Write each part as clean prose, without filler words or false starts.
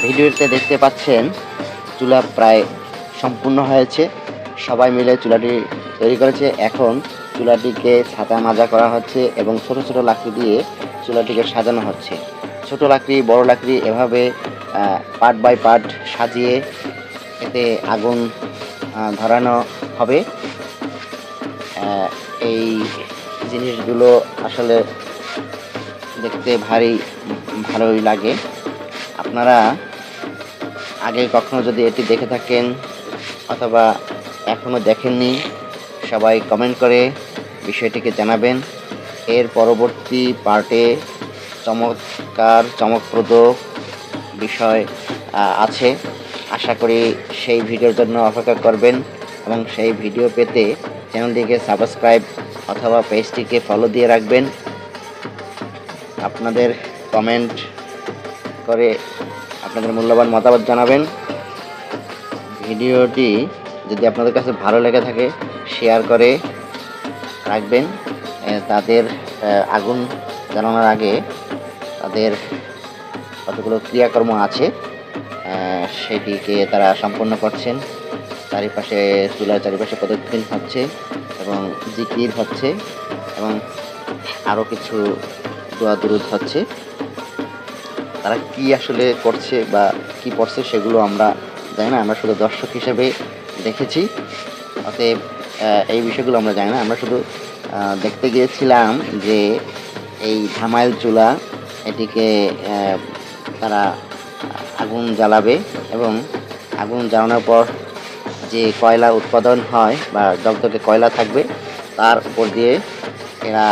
ভিডিওতে দেখতে পাচ্ছেন চুলা প্রায় সম্পূর্ণ হয়েছে। সবাই মিলে চুলাটি তৈরি করেছে। এখন চুলাটিকে ছাতা মাজা করা হচ্ছে এবং ছোট ছোট লাকড়ি দিয়ে চুলাটিকে সাজানো হচ্ছে। ছোট লাকড়ি, বড় লাকড়ি এভাবে পার্ট বাই পার্ট সাজিয়ে এতে আগুন ধরানো হবে। এই জিনিসগুলো আসলে দেখতে ভালোই লাগে। আপনারা আগে কখনো যদি এটি দেখে থাকেন অথবা এখনও দেখেননি, সবাই কমেন্ট করে বিষয়টিকে জানাবেন। এর পরবর্তী পার্টে চমকপ্রদ বিষয় আছে। আশা করি সেই ভিডিওর জন্য অপেক্ষা করবেন এবং সেই ভিডিও পেতে চ্যানেলটিকে সাবস্ক্রাইব অথবা পেজটিকে ফলো দিয়ে রাখবেন। আপনাদের কমেন্ট করে আপনাদের মূল্যবান মতামত জানাবেন। ভিডিওটি যদি আপনাদের কাছে ভালো লেগে থাকে শেয়ার করে রাখবেন। তাদের আগুন জ্বালানোর আগে তাদের কতগুলো ক্রিয়াকর্ম আছে সেটিকে তারা সম্পন্ন করছেন। চুলার চারিপাশে প্রদক্ষিণ হচ্ছে এবং জিকির হচ্ছে এবং আরও কিছু দোয়া দুরুদ হচ্ছে। তারা কি আসলে করছে বা কি পড়ছে সেগুলো আমরা জানি না, আমরা শুধু দর্শক হিসেবে দেখেছি। অতএব এই বিষয়গুলো আমরা জানি না, আমরা শুধু দেখতে গিয়েছিলাম যে এই ধামাইল চুলা, এটিকে তারা আগুন জ্বালাবে এবং আগুন জ্বালানোর পর যে কয়লা উৎপাদন হয় বা দগদগে কয়লা থাকবে তার উপর দিয়ে এরা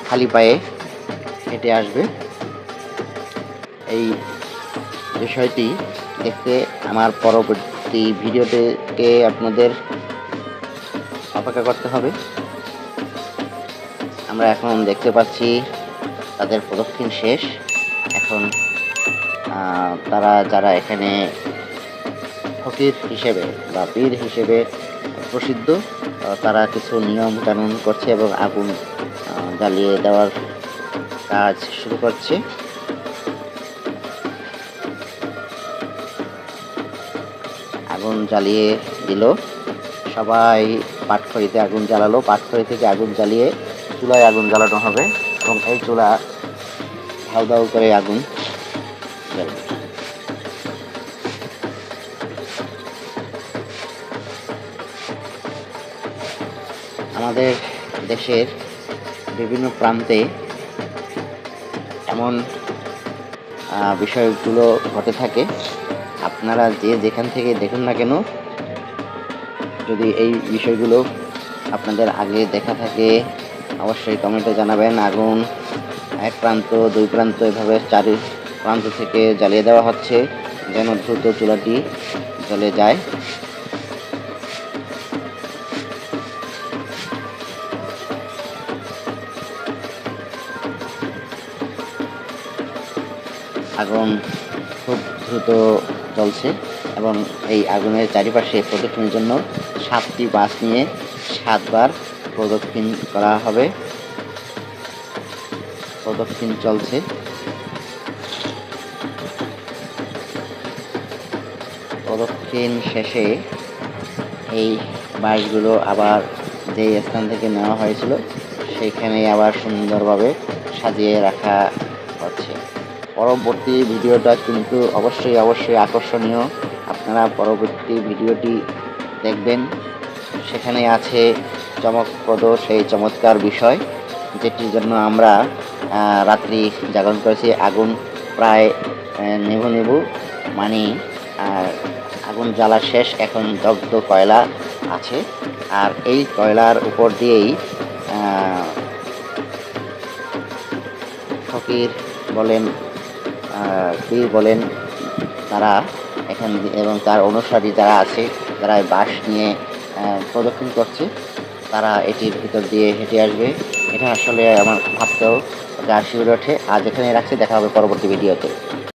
খালি পায়ে হেঁটে আসবে। এই বিষয়টি দেখতে আমার পরবর্তী ভিডিওতে আপনাদের অপেক্ষা করতে হবে। আমরা এখন দেখতে পাচ্ছি তাদের প্রদক্ষিণ শেষ। এখন তারা যারা এখানে ফকির হিসেবে বা পীর হিসেবে প্রসিদ্ধ, তারা কিছু নিয়ম কানুন করছে এবং আগুন জ্বালিয়ে দেওয়ার কাজ শুরু করছে। আগুন জ্বালিয়ে দিল, সবাই পাটখড়িতে আগুন জ্বালালো। পাটখড়ি থেকে আগুন জ্বালিয়ে চুলায় আগুন জ্বালানো হবে এবং এই চুলা ধাউ ধাউ করে আগুন জ্বালবে। আমাদের দেশের বিভিন্ন প্রান্তে এমন বিষয়গুলো ঘটে থাকে। আপনারা যেখান থেকে দেখুন না কেন, যদি এই বিষয়গুলো আপনাদের আগে দেখা থাকে অবশ্যই কমেন্টে জানাবেন। আগুন এক প্রান্ত, দুই প্রান্ত, এভাবে চারি প্রান্ত থেকে জ্বালিয়ে দেওয়া হচ্ছে যেন দ্রুত চুলাটি জ্বলে যায়। আগুন খুব দ্রুত জ্বলছে এবং এই আগুনের চারিপাশে প্রদক্ষিণের জন্য 7টি বাস নিয়ে 7 বার প্রদক্ষিণ করা হবে। প্রদক্ষিণ চলছে। প্রদক্ষিণ শেষে এই বাসগুলো আবার যেই স্থান থেকে নেওয়া হয়েছিল সেইখানে আবার সুন্দরভাবে সাজিয়ে রাখা হচ্ছে। পরবর্তী ভিডিওটা কিন্তু অবশ্যই আকর্ষণীয়। আপনারা পরবর্তী ভিডিওটি দেখবেন। সেখানে আছে চমকপ্রদ সেই চমৎকার বিষয়, যেটির জন্য আমরা রাত্রি জাগরণ করেছি। আগুন প্রায় নেবু মানে আগুন জ্বালা শেষ, এখন দগ্ধ কয়লা আছে। আর এই কয়লার উপর দিয়েই ফকির বলেন, পীর বলেন, তারা এখান এবং তার অনুসারী যারা আছে, যারা বাঁশ নিয়ে প্রদক্ষিণ করছে, তারা এটির ভিতর দিয়ে হেঁটে আসবে। এটা আসলে আমার ভাবতেও গা শিউরে ওঠে। আজ এখানে রাখছি, দেখা হবে পরবর্তী ভিডিওতে।